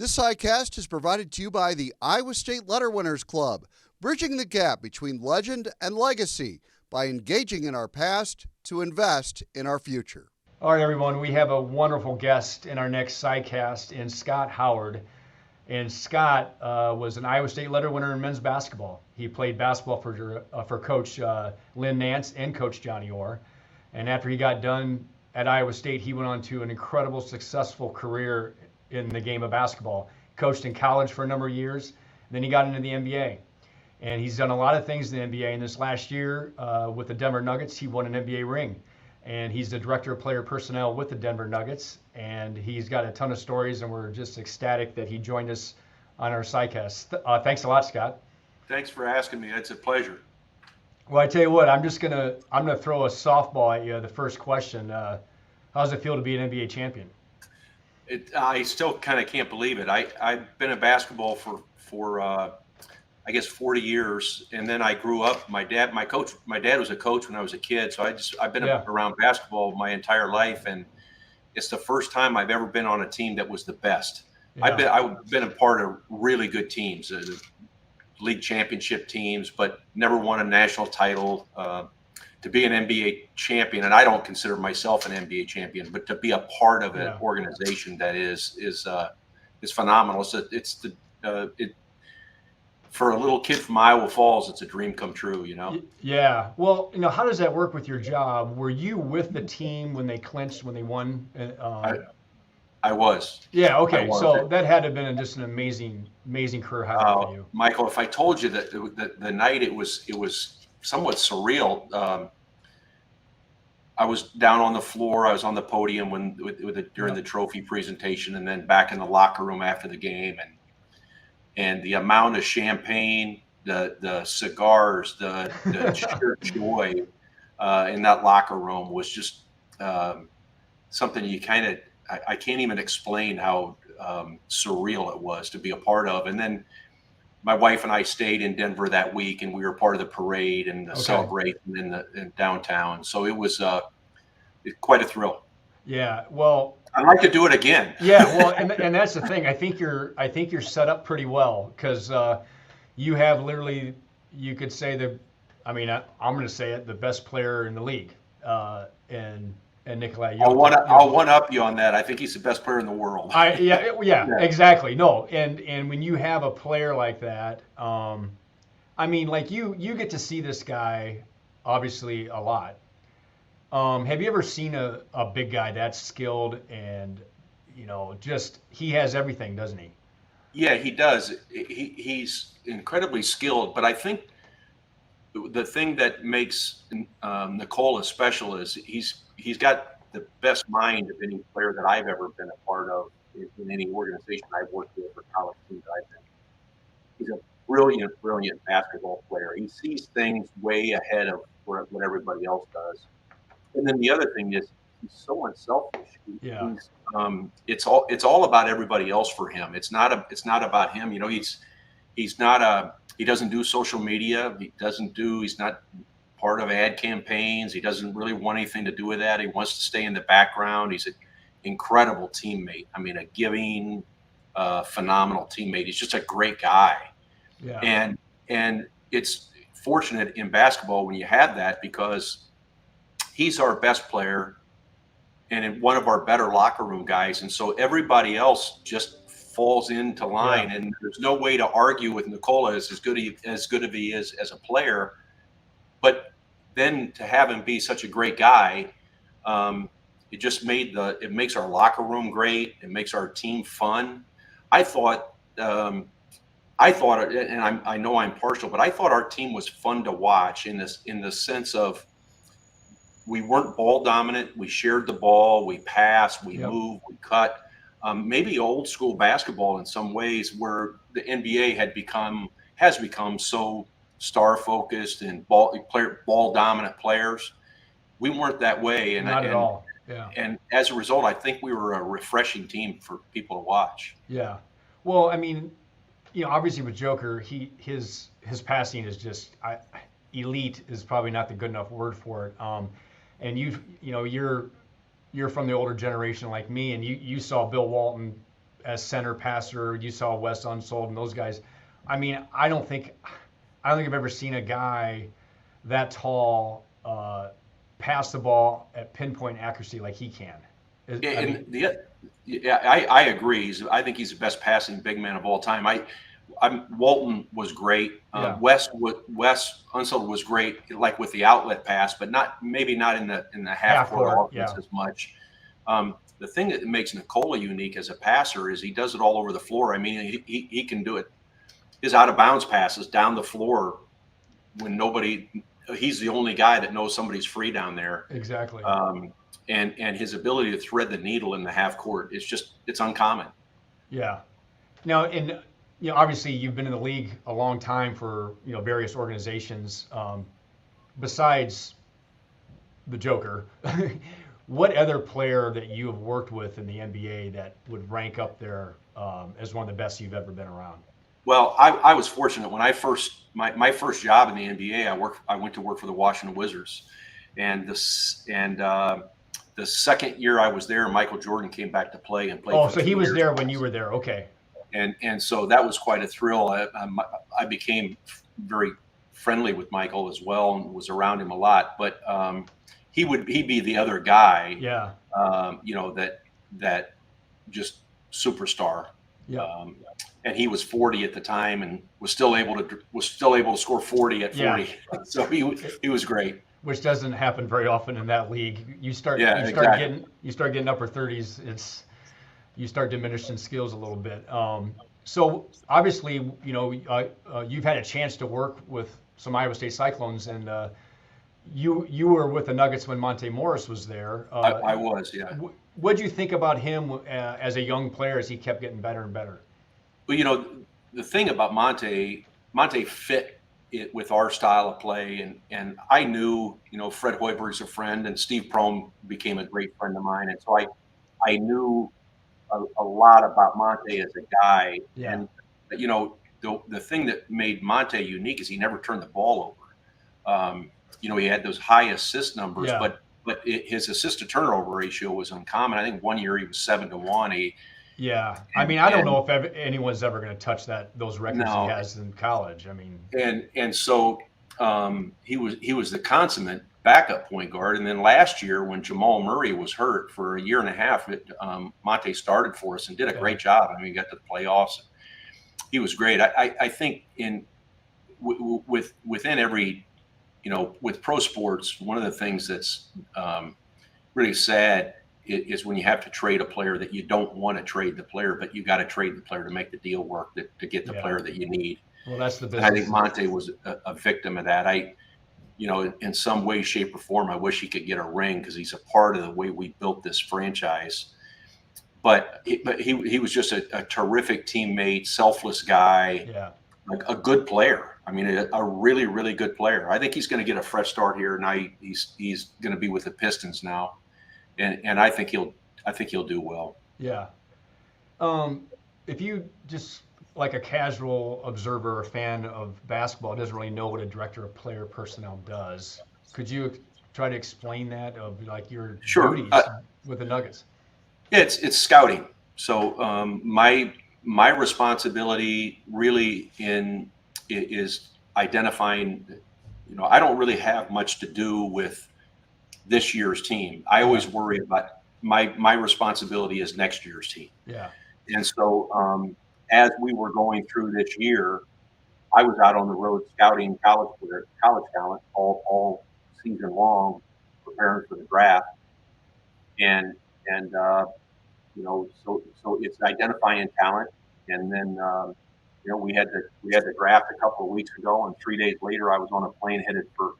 This CyCast is provided to you by the Iowa State Letterwinners Club, bridging the gap between legend and legacy by engaging in our past to invest in our future. All right, everyone, we have a wonderful guest in our next CyCast in Scott Howard. And Scott was an Iowa State letter winner in men's basketball. He played basketball for Coach Lynn Nance and Coach Johnny Orr. And after he got done at Iowa State, he went on to an incredible, successful career in the game of basketball. Coached in college for a number of years, and then he got into the NBA. And he's done a lot of things in the NBA. And this last year with the Denver Nuggets, he won an NBA ring. And he's the director of player personnel with the Denver Nuggets. And he's got a ton of stories, and we're just ecstatic that he joined us on our CyCast. Thanks a lot, Scott. Thanks for asking me. It's a pleasure. Well, I tell you what, I'm gonna throw a softball at you. The first question: how does it feel to be an NBA champion? I still kind of can't believe it. I've been in basketball for I guess 40 years, and then I grew up. My dad was a coach when I was a kid, so I've been around basketball my entire life, and it's the first time I've ever been on a team that was the best. Yeah. I've been a part of really good teams, league championship teams, but never won a national title. To be an NBA champion, and I don't consider myself an NBA champion, but to be a part of an organization that is phenomenal. For a little kid from Iowa Falls, it's a dream come true, you know? Yeah. Well, how does that work with your job? Were you with the team when they clinched, when they won? I was. Yeah, okay. So that had to have been just an amazing career highlight for you. Michael, if I told you that the night it was somewhat surreal. I was down on the floor. I was on the podium during the trophy presentation, and then back in the locker room after the game, and the amount of champagne, the cigars, the sheer joy in that locker room was just something I can't even explain how surreal it was to be a part of. And then my wife and I stayed in Denver that week, and we were part of the parade and the celebration in downtown. So it was quite a thrill. Yeah, well, I'd like to do it again. Yeah, well, and that's the thing. I think you're set up pretty well because you have literally, you could say I'm going to say it, the best player in the league, and Nikolai. I'll one up you on that. I think he's the best player in the world. Yeah, exactly. No, and when you have a player like that, you get to see this guy obviously a lot. Have you ever seen a big guy that's skilled and he has everything, doesn't he? Yeah, he does. He's incredibly skilled, but I think the thing that makes Nikola special is he's got the best mind of any player that I've ever been a part of in any organization I've worked with or college teams I've been. He's a brilliant basketball player. He sees things way ahead of what everybody else does. And then the other thing is he's so unselfish. It's all about everybody else for him. It's not about him. He doesn't do social media. He's not part of ad campaigns. He doesn't really want anything to do with that. He wants to stay in the background. He's an incredible teammate. A giving, phenomenal teammate. He's just a great guy. Yeah. And it's fortunate in basketball when you have that because he's our best player and one of our better locker room guys. And so everybody else just falls into line. Yeah. And there's no way to argue with Nikola as good as he is as a player. But then to have him be such a great guy, it makes our locker room great. It makes our team fun. I thought, and I know I'm partial, but I thought our team was fun to watch in the sense of we weren't ball dominant. We shared the ball. We passed. We moved. We cut. Maybe old school basketball in some ways, where the NBA has become so star focused and ball dominant players. We weren't that way, not at all. Yeah. And as a result, I think we were a refreshing team for people to watch. Yeah. Well, obviously with Joker, his passing is just elite is probably not the good enough word for it. And you're from the older generation like me, and you saw Bill Walton as center passer. You saw Wes Unsold and those guys. I mean, I don't think I've ever seen a guy that tall pass the ball at pinpoint accuracy like he can. I mean, Yeah, I agree. I think he's the best passing big man of all time. Walton was great. Yeah. Wes Unseld was great, like with the outlet pass, but maybe not in the half court offense as much. The thing that makes Nicola unique as a passer is he does it all over the floor. I mean, he can do it. His out of bounds passes down the floor when he's the only guy that knows somebody's free down there. Exactly. And his ability to thread the needle in the half court it's uncommon. Yeah. Now, obviously you've been in the league a long time for various organizations. Besides the Joker, what other player that you have worked with in the NBA that would rank up there as one of the best you've ever been around? Well, I was fortunate when my first job in the NBA. I went to work for the Washington Wizards, and the second year I was there, Michael Jordan came back to play and played. Oh, so he was there when you were there. Okay. And so that was quite a thrill. I became very friendly with Michael as well and was around him a lot. But he'd be the other guy. Yeah. That just superstar. Yeah. And he was 40 at the time and was still able to score 40 at 40. Yeah. So he was great. Which doesn't happen very often in that league. You start getting upper 30s. You start diminishing skills a little bit. So obviously, you've had a chance to work with some Iowa State Cyclones, and you were with the Nuggets when Monte Morris was there. I was, yeah. What did you think about him as a young player as he kept getting better and better? Well, the thing about Monte fit it with our style of play, and I knew, Fred Hoiberg's a friend, and Steve Prohm became a great friend of mine, and so I knew a lot about Monte as a guy. Yeah. And the thing that made Monte unique is he never turned the ball over. He had those high assist numbers, yeah. but his assist to turnover ratio was uncommon. I think one year he was 7-1. Yeah, I mean, I don't know if anyone's ever going to touch those records he has in college. I mean, and so he was the consummate backup point guard. And then last year, when Jamal Murray was hurt for a year and a half, Monte started for us and did a great job. I mean, he got to the playoffs. He was great. I think within every, with pro sports, one of the things that's really sad is when you have to trade a player that you don't want to trade the player, but you got to trade the player to make the deal work, to get the player that you need. Well, that's the business. And I think Monte was a victim of that. In some way, shape, or form, I wish he could get a ring because he's a part of the way we built this franchise. But he was just a terrific teammate, selfless guy, like a good player. I mean, a really, really good player. I think he's going to get a fresh start here. Now he's going to be with the Pistons now. And I think he'll do well. Yeah. If you just like a casual observer or fan of basketball doesn't really know what a director of player personnel does, could you try to explain that of like your duties with the Nuggets? It's scouting. So my responsibility really is identifying. I don't really have much to do with this year's team. I always worry about my responsibility is next year's team. Yeah. And so as we were going through this year, I was out on the road scouting college talent all season long, preparing for the draft. And so it's identifying talent. And then we had the draft a couple of weeks ago, and 3 days later I was on a plane headed for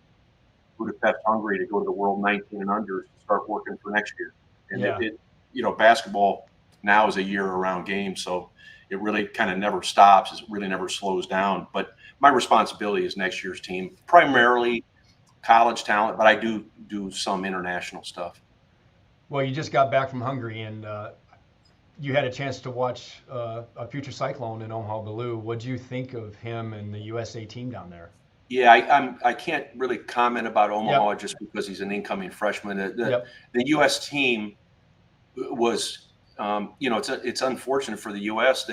Budapest, Hungary to go to the World 19 and Unders to start working for next year. And basketball now is a year-round game, so it really kind of never stops. It really never slows down. But my responsibility is next year's team, primarily college talent, but I do some international stuff. Well, you just got back from Hungary, and you had a chance to watch a future Cyclone in Omaha Bilou. What did you think of him and the USA team down there? Yeah, I can't really comment about Omaha just because he's an incoming freshman. The U.S. team was it's unfortunate for the U.S.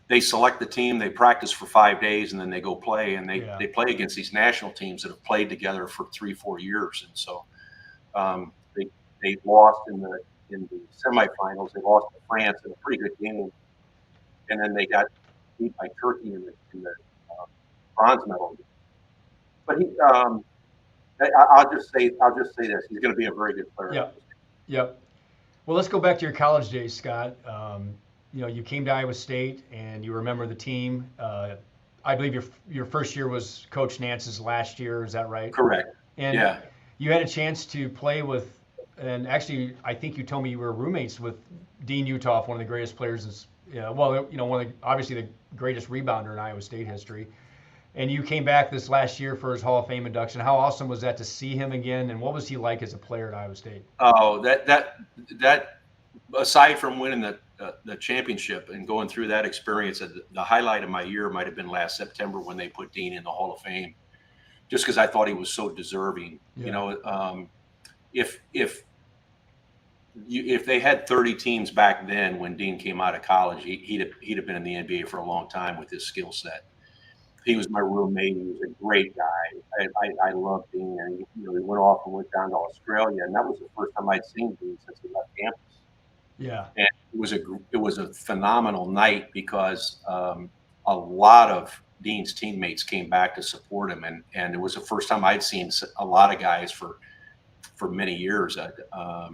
They select the team, they practice for 5 days, and then they go play, and they play against these national teams that have played together for 3-4 years, and so they lost in the semifinals. They lost to France in a pretty good game, and then they got beat by Turkey in the bronze medal. But I'll just say this: he's going to be a very good player. Yep. Yep. Well, let's go back to your college days, Scott. You came to Iowa State, and you remember the team. I believe your first year was Coach Nance's last year. Is that right? Correct. And yeah. You had a chance to play with, and actually, I think you told me you were roommates with Dean Uthoff, one of the greatest players. Obviously the greatest rebounder in Iowa State history. And you came back this last year for his Hall of Fame induction. How awesome was that to see him again? And what was he like as a player at Iowa State? Oh, that aside from winning the championship and going through that experience, the highlight of my year might have been last September when they put Dean in the Hall of Fame, just because I thought he was so deserving. Yeah. If they had 30 teams back then when Dean came out of college, he'd have been in the NBA for a long time with his skill set. He was my roommate. He was a great guy. I loved Dean. And he went off and went down to Australia, and that was the first time I'd seen Dean since he left campus. Yeah, and it was a phenomenal night because a lot of Dean's teammates came back to support him, and it was the first time I'd seen a lot of guys for many years. I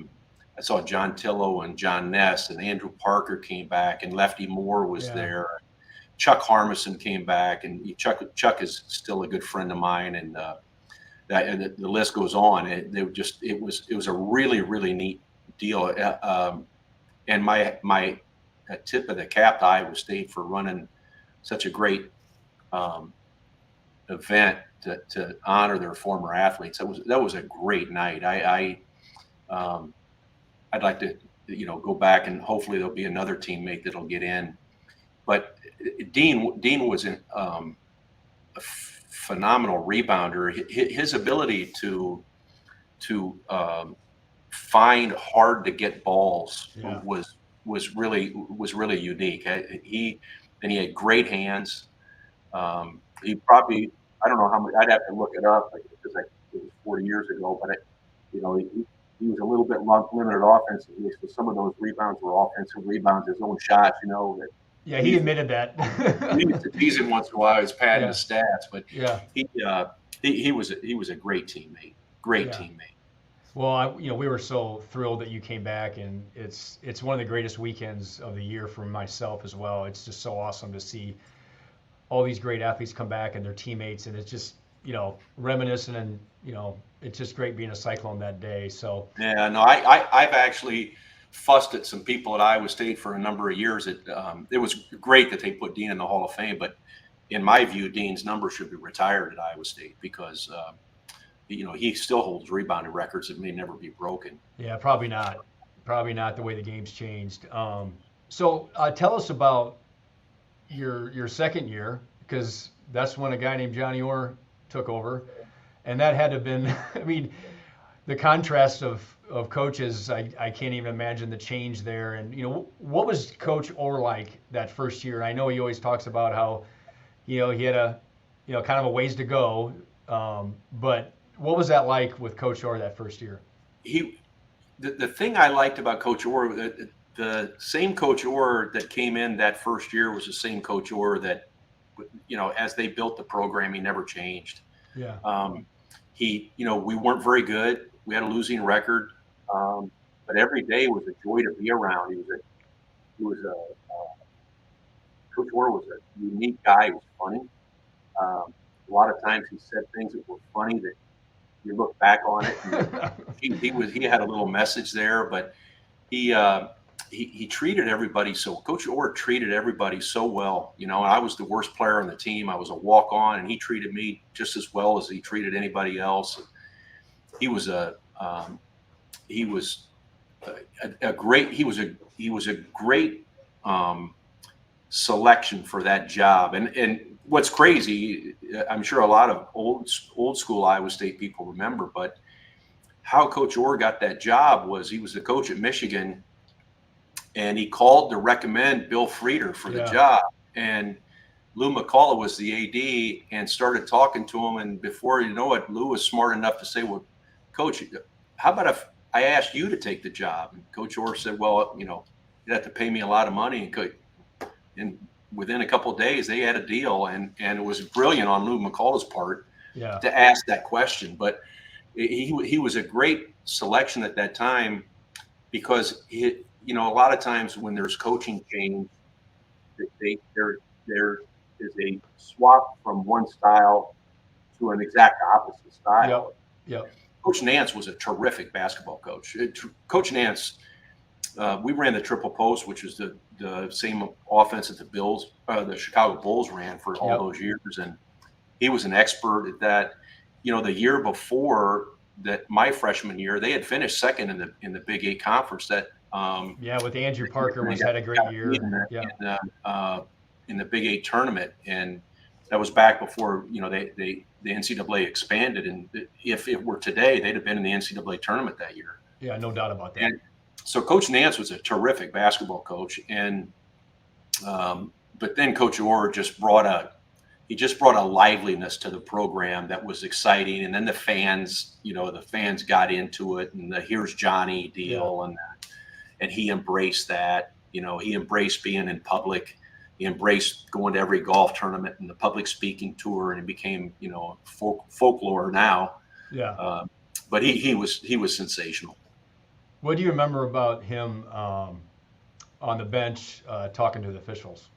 saw John Tillo and John Ness, and Andrew Parker came back, and Lefty Moore was there. Chuck Harmison came back, and Chuck is still a good friend of mine, and the list goes on. It was a really, really neat deal, and my tip of the cap to Iowa State for running such a great event to honor their former athletes. That was a great night. I'd like to go back, and hopefully there'll be another teammate that'll get in. But Dean was a phenomenal rebounder. His ability to find hard to get balls was really unique. He had great hands. He probably, I don't know how much, I'd have to look it up because it was 40 years ago. But he was a little bit limited offensively, so some of those rebounds were offensive rebounds, his own shots. Yeah, he admitted that. We used to tease him once in a while. He was padding his stats, but he was a great teammate. Great teammate. Well, we were so thrilled that you came back, and it's one of the greatest weekends of the year for myself as well. It's just so awesome to see all these great athletes come back and their teammates, and it's just reminiscent, and it's just great being a Cyclone that day. So yeah, no, I've actually fussed at some people at Iowa State for a number of years. It was great that they put Dean in the Hall of Fame, but in my view, Dean's number should be retired at Iowa State because he still holds rebounding records that may never be broken. Yeah, probably not the way the game's changed. So tell us about your second year, because that's when a guy named Johnny Orr took over, and that had to have been I mean, the contrast of coaches, I can't even imagine the change there. And what was Coach Orr like that first year? I know he always talks about how he had a kind of a ways to go, but what was that like with Coach Orr that first year? The thing I liked about Coach Orr, the same Coach Orr that came in that first year was the same Coach Orr that, as they built the program, he never changed. Yeah. We weren't very good. We had a losing record, but every day was a joy to be around. Coach Orr was a unique guy. He was funny. A lot of times he said things that were funny that you look back on it. And he had a little message there, but he treated everybody Coach Orr treated everybody so well. And I was the worst player on the team. I was a walk-on, and he treated me just as well as he treated anybody else. He was a great selection for that job. And what's crazy, I'm sure a lot of old school Iowa State people remember, but how Coach Orr got that job was he was the coach at Michigan. and he called to recommend Bill Frieder for the job. And Lou McCullough was the AD and started talking to him. And before you know it, Lou was smart enough to say, well, Coach, how about if I asked you to take the job? And Coach Orr said, well, you know, you'd have to pay me a lot of money. And within a couple of days, they had a deal. And it was brilliant on Lou McCullough's part to ask that question. But he was a great selection at that time because, you know, a lot of times when there's coaching change, there is a swap from one style to an exact opposite style. Coach Nance was a terrific basketball coach. Coach Nance, we ran the triple post, which is the same offense that the Chicago Bulls ran for all those years, and he was an expert at that. You know, the year before that, my freshman year, they had finished second in the Big 8 conference. That with Andrew Parker had a great year. In the Big 8 tournament, and that was back before, you know, the NCAA expanded, and if it were today, they'd have been in the NCAA tournament that year. Yeah, no doubt about that. And so Coach Nance was a terrific basketball coach, and but then Coach Orr just brought a liveliness to the program that was exciting, and then the fans got into it, and the "Here's Johnny" deal, and he embraced that. You know, he embraced being in public. He embraced going to every golf tournament and the public speaking tour, and it became, you know, folklore now. But he was sensational. What do you remember about him on the bench talking to the officials?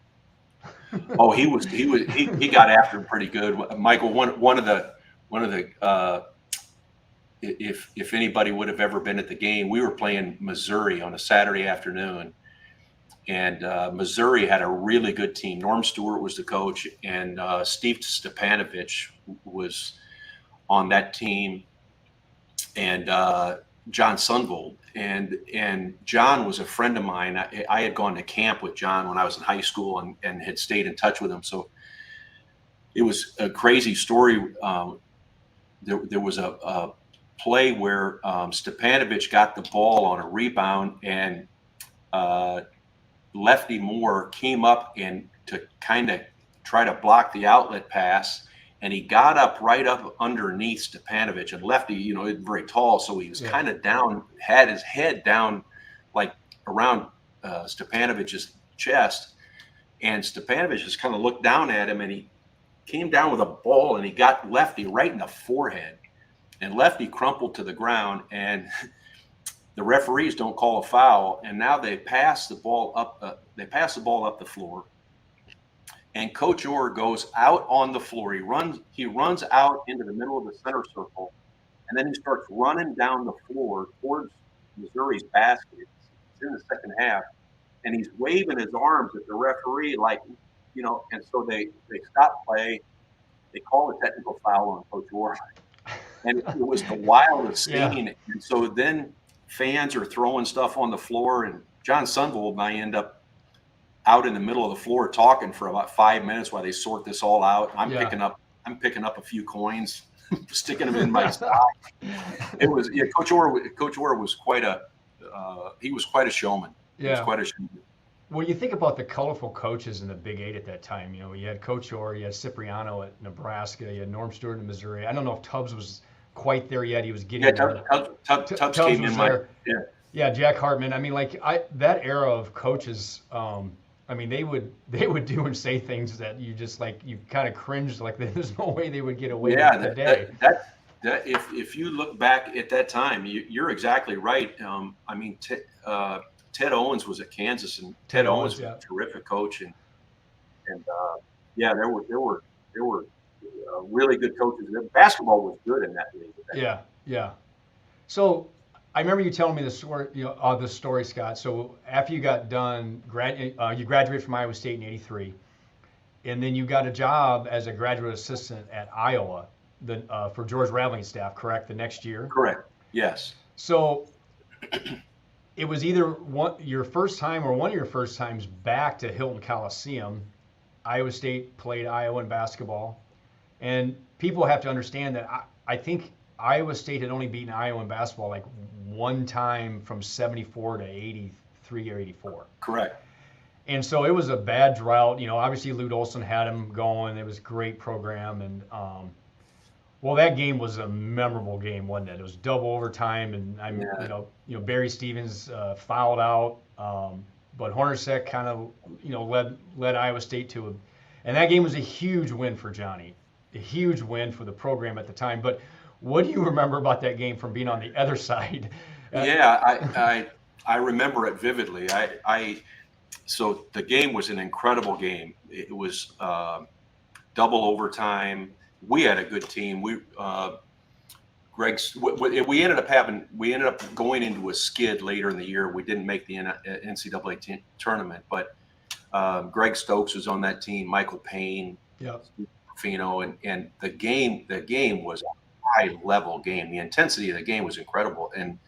Oh, he got after him pretty good, Michael. One of the if anybody would have ever been at the game, we were playing Missouri on a Saturday afternoon. And Missouri had a really good team. Norm Stewart was the coach, and Steve Stepanovich was on that team, and John Sunvold. And John was a friend of mine. I had gone to camp with John when I was in high school and had stayed in touch with him. So it was a crazy story. There was a play where Stepanovich got the ball on a rebound, and Lefty Moore came up and to kind of try to block the outlet pass, and he got up right up underneath Stepanovich. And Lefty, you know, is very tall, so he was kind of down, had his head down like around Stepanovich's chest. And Stepanovich just kind of looked down at him, and he came down with a ball, and he got Lefty right in the forehead. And Lefty crumpled to the ground, and the referees don't call a foul, and now they pass the ball up. They pass the ball up the floor, and Coach Orr goes out on the floor. He runs out into the middle of the center circle, and then he starts running down the floor towards Missouri's basket. It's in the second half, and he's waving his arms at the referee, like, you know. And so they stop play. They call a technical foul on Coach Orr, and it was the wildest scene. And so then fans are throwing stuff on the floor, and John Sunvold and I end up out in the middle of the floor talking for about 5 minutes while they sort this all out. I'm picking up a few coins, sticking them in my sock. It was Coach Orr was quite a showman. He was quite a showman. When you think about the colorful coaches in the Big 8 at that time, you know, you had Coach Orr, you had Cipriano at Nebraska, you had Norm Stewart in Missouri. I don't know if Tubbs was quite there yet. He was getting Tubbs came in there. Jack Hartman. I mean, like that era of coaches. I mean, they would do and say things that you just like you kind of cringed. Like there's no way they would get away with today. That if you look back at that time, you're exactly right. I mean, Ted Owens was at Kansas, and Ted Owens was a terrific coach, and there were really good coaches. Basketball was good in that league. Yeah. So I remember you telling me the story, this story, Scott. So after you got done, you graduated from Iowa State in '83, and then you got a job as a graduate assistant at Iowa, for George Raveling's staff. Correct? The next year. Correct. Yes. So it was either one of your first times back to Hilton Coliseum. Iowa State played Iowa in basketball. And people have to understand that I think Iowa State had only beaten Iowa in basketball like one time from 74 to 83 or 84. Correct. And so it was a bad drought. Obviously Lute Olson had him going. It was a great program, and well, that game was a memorable game, wasn't it? It was double overtime, and Yeah. Barry Stevens fouled out, but Hornacek kind of led Iowa State to it, and that game was a huge win for Johnny, a huge win for the program at the time. But what do you remember about that game from being on the other side? Yeah, I remember it vividly. So the game was an incredible game. It was double overtime. We had a good team. We ended up going into a skid later in the year. We didn't make the NCAA tournament, but Greg Stokes was on that team, Michael Payne, Yep. and the game was a high level game. The intensity of the game was incredible, and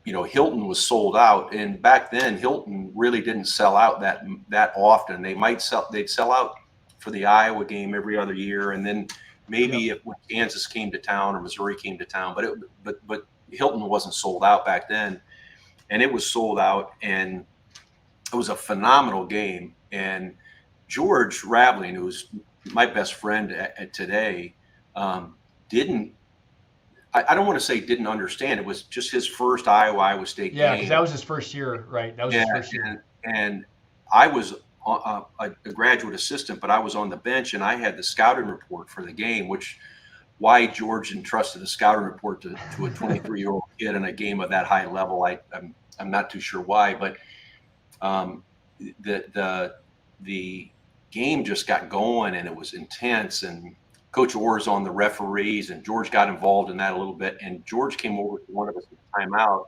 Hilton was sold out, and back then Hilton really didn't sell out that often. They'd sell out for the Iowa game every other year, and then maybe when Kansas came to town or Missouri came to town, but Hilton wasn't sold out back then, and it was sold out, and it was a phenomenal game. And George Raveling, who's my best friend today, didn't. I don't want to say didn't understand. It was just his first Iowa State game. Yeah, because that was his first year, right? That was his first year. And I was a graduate assistant, but I was on the bench, and I had the scouting report for the game, why George entrusted a scouting report to a 23-year-old kid in a game of that high level. I'm not too sure why, but the game just got going, and it was intense, and Coach Orr's on the referees, and George got involved in that a little bit. And George came over to one of us in timeout,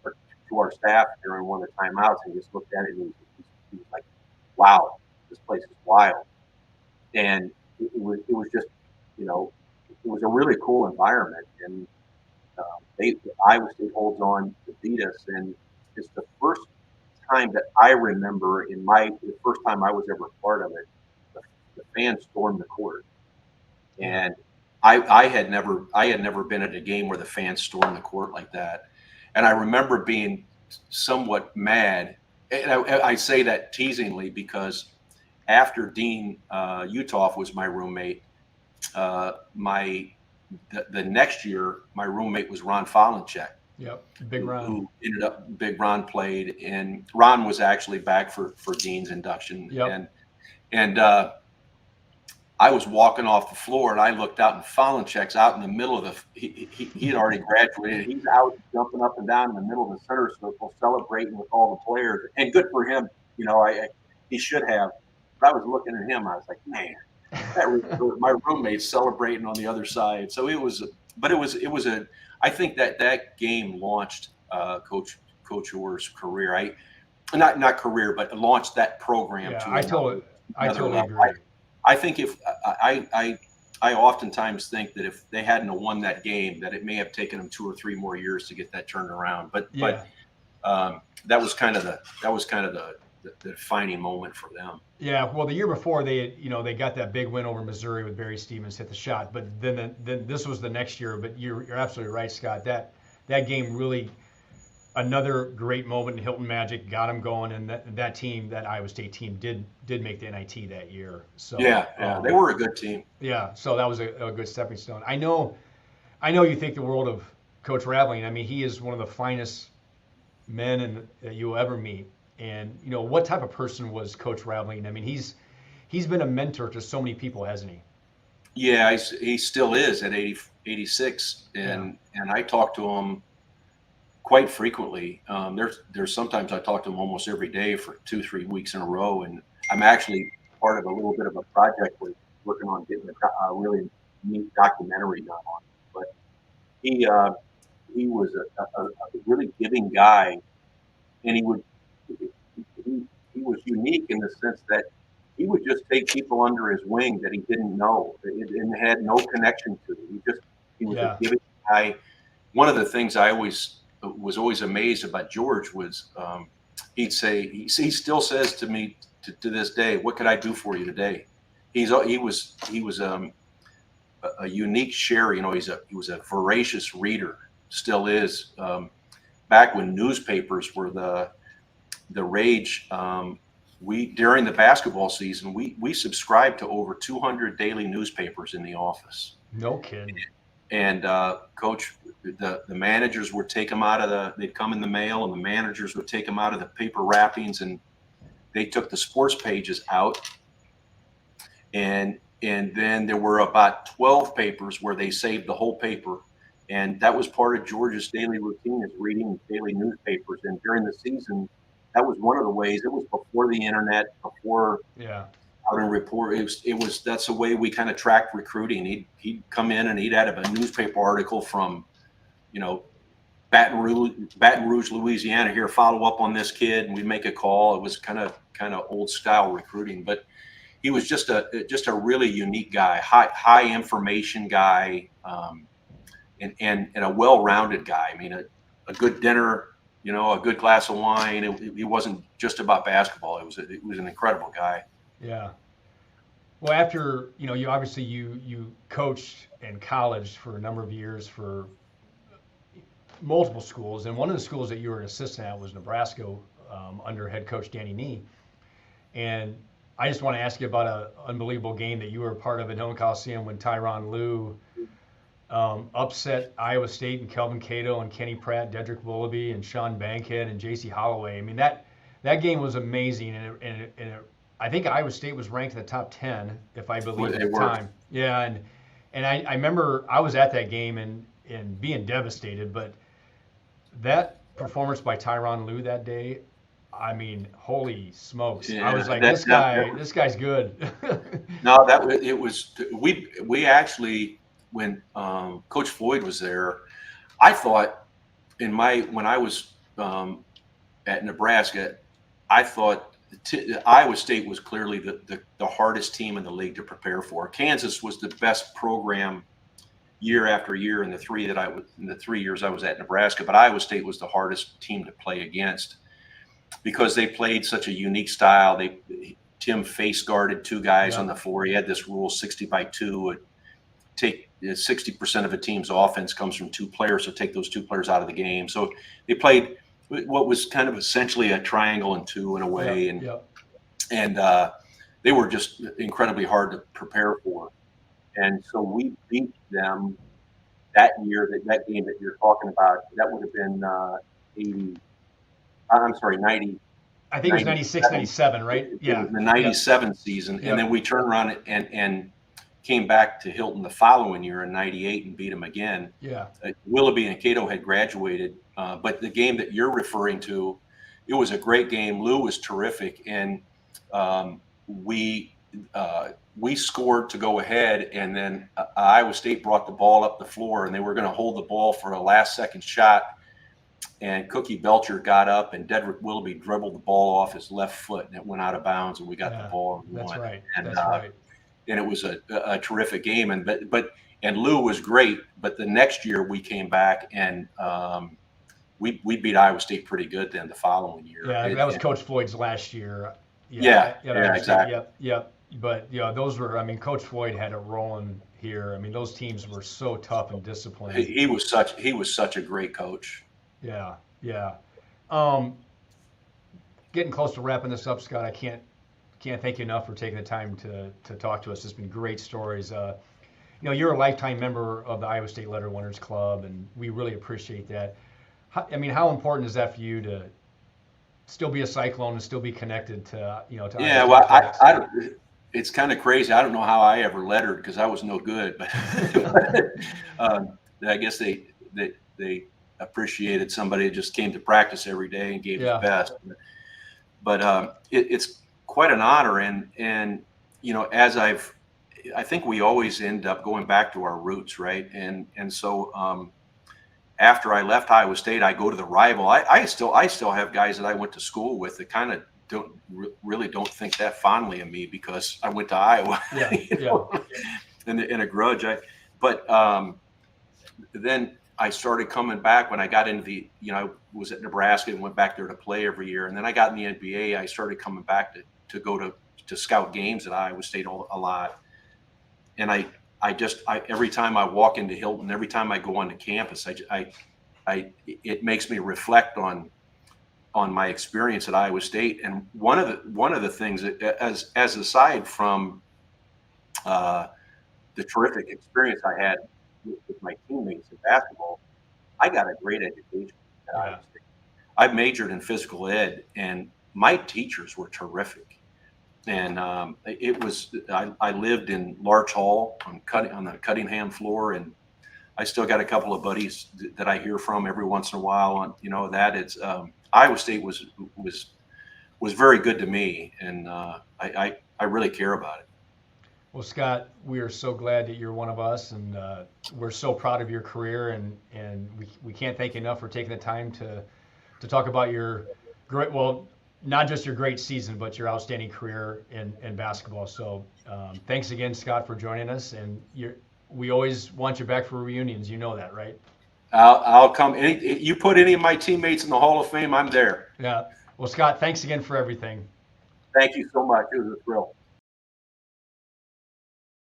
or to our staff during one of the timeouts, and just looked at it, and he was like, "Wow, this place is wild." And it was just, it was a really cool environment. And Iowa State holds on to beat us, and it's the first time that I remember the first time I was ever a part of it. The fans stormed the court. And I had never been at a game where the fans stormed the court like that. And I remember being somewhat mad. And I say that teasingly because after Dean Uthoff was my roommate, the next year my roommate was Ron Folenchek. Yep, Big Ron. Who ended up, Big Ron played, and Ron was actually back for Dean's induction. Yep. And I was walking off the floor, and I looked out, and Folenchek's out in the middle of he had already graduated. He's out jumping up and down in the middle of the center circle, celebrating with all the players. And good for him. He should have. But I was looking at him. I was like, man, my roommate's celebrating on the other side. So it was I think that game launched Coach Orr's career. Not career, but launched that program. Yeah, to I totally agree. I think I oftentimes think that if they hadn't won that game, that it may have taken them 2 or 3 more years to get that turned around. But that was kind of the defining moment for them. Yeah, well, the year before they got that big win over Missouri with Barry Stevens hit the shot, but then this was the next year. But you're absolutely right, Scott. That game really, another great moment in Hilton Magic, got them going, and that team, that Iowa State team, did make the NIT that year. So they were a good team. Yeah, so that was a good stepping stone. I know you think the world of Coach Raveling. I mean, he is one of the finest men that you'll ever meet. And what type of person was Coach Raveling? I mean, he's been a mentor to so many people, hasn't he? Yeah, he still is at 86, and I talk to him quite frequently. There's sometimes I talk to him almost every day for 2-3 weeks in a row, and I'm actually part of a little bit of a project we're working on getting a really neat documentary done on it. But he was a really giving guy, and he was unique in the sense that he would just take people under his wing that he didn't know and had no connection to. He was a giving guy. One of the things I was always amazed about George was he'd say, he still says to me to this day, "What could I do for you today?" He was a unique sharer. He was a voracious reader, still is. back when newspapers were the rage. During the basketball season, we subscribed to over 200 daily newspapers in the office. No kidding. And Coach, the managers would take them out of they'd come in the mail, and the managers would take them out of the paper wrappings, and they took the sports pages out. And then there were about 12 papers where they saved the whole paper. And that was part of George's daily routine, is reading daily newspapers. And during the season, that was one of the ways. It was before the internet, before out and report. That's the way we kind of tracked recruiting. He'd come in and he'd add a newspaper article from, Baton Rouge, Louisiana. Here, follow up on this kid, and we'd make a call. It was kind of old style recruiting, but he was just a really unique guy, high information guy, and a well-rounded guy. I mean, a good dinner, a good glass of wine. He wasn't just about basketball. It was an incredible guy. Yeah. Well, after you obviously you coached in college for a number of years for multiple schools, and one of the schools that you were an assistant at was Nebraska, under head coach Danny Nee. And I just want to ask you about an unbelievable game that you were a part of at Hilton Coliseum when Tyronn Lue upset Iowa State and Kelvin Cato and Kenny Pratt, Dedrick Willoughby, and Sean Bankhead and J.C. Holloway. I mean, that game was amazing, and I think Iowa State was ranked in the top 10, if I believe, at the time. Yeah, and I remember I was at that game and being devastated, but that performance by Tyronn Lue that day, I mean, holy smokes! Yeah, I was like, this guy's good. No, we actually, when Coach Floyd was there, I thought when I was at Nebraska, I thought Iowa State was clearly the hardest team in the league to prepare for. Kansas was the best program year after year in the 3 years I was at Nebraska, but Iowa State was the hardest team to play against because they played such a unique style. Tim face guarded 2 guys on the floor. He had this rule 60 by 2 would take 60% of a team's offense comes from 2 players, so take those 2 players out of the game. So they played what was kind of essentially a triangle and 2 in a way, and they were just incredibly hard to prepare for. And so we beat them that year. That game that you're talking about, that would have been 90. I think it was 96, 97, right? It was the 97 season. And then we turned around and came back to Hilton the following year in 98 and beat them again. Yeah. Willoughby and Cato had graduated. But the game that you're referring to, it was a great game. Lou was terrific. And we scored to go ahead, and then Iowa State brought the ball up the floor, and they were going to hold the ball for a last-second shot. And Cookie Belcher got up, and Dedrick Willoughby dribbled the ball off his left foot, and it went out of bounds, and we got the ball and won. That's right. And it was a terrific game. And Lou was great, but the next year we came back and we beat Iowa State pretty good then the following year. Yeah, that was Coach Floyd's last year. Yeah, exactly. Yep. But those were. I mean, Coach Floyd had it rolling here. I mean, those teams were so tough and disciplined. He was such a great coach. Yeah. Getting close to wrapping this up, Scott. I can't thank you enough for taking the time to talk to us. It's been great stories. You're a lifetime member of the Iowa State Letter Winners Club, and we really appreciate that. How important is that for you to still be a Cyclone and still be connected to Yeah, well, I it's kind of crazy. I don't know how I ever lettered because I was no good, but I guess they appreciated somebody that just came to practice every day and gave his best. But it's quite an honor, and as I think we always end up going back to our roots, right? And so after I left Iowa State, I go to the rival. I still have guys that I went to school with that kind of don't think that fondly of me because I went to Iowa, in a grudge. But then I started coming back when I got into I was at Nebraska and went back there to play every year. And then I got in the NBA. I started coming back to go to scout games at Iowa State a lot. And I every time I walk into Hilton, every time I go onto campus, it makes me reflect on my experience at Iowa State. And one of the things that, as aside from the terrific experience I had with my teammates in basketball, I got a great education at Yeah. Iowa State. I majored in physical ed, and my teachers were terrific. And I lived in Larch Hall on the Cuttingham floor, and I still got a couple of buddies that I hear from every once in a while. On that it's Iowa State was very good to me, and I really care about it. Well, Scott, we are so glad that you're one of us, and we're so proud of your career, and we can't thank you enough for taking the time to talk about your great, well, not just your great season, but your outstanding career in basketball. So thanks again, Scott, for joining us, and we always want you back for reunions. You know that, right? I'll come. You put any of my teammates in the Hall of Fame, I'm there. Yeah. Well, Scott, thanks again for everything. Thank you so much. It was a thrill.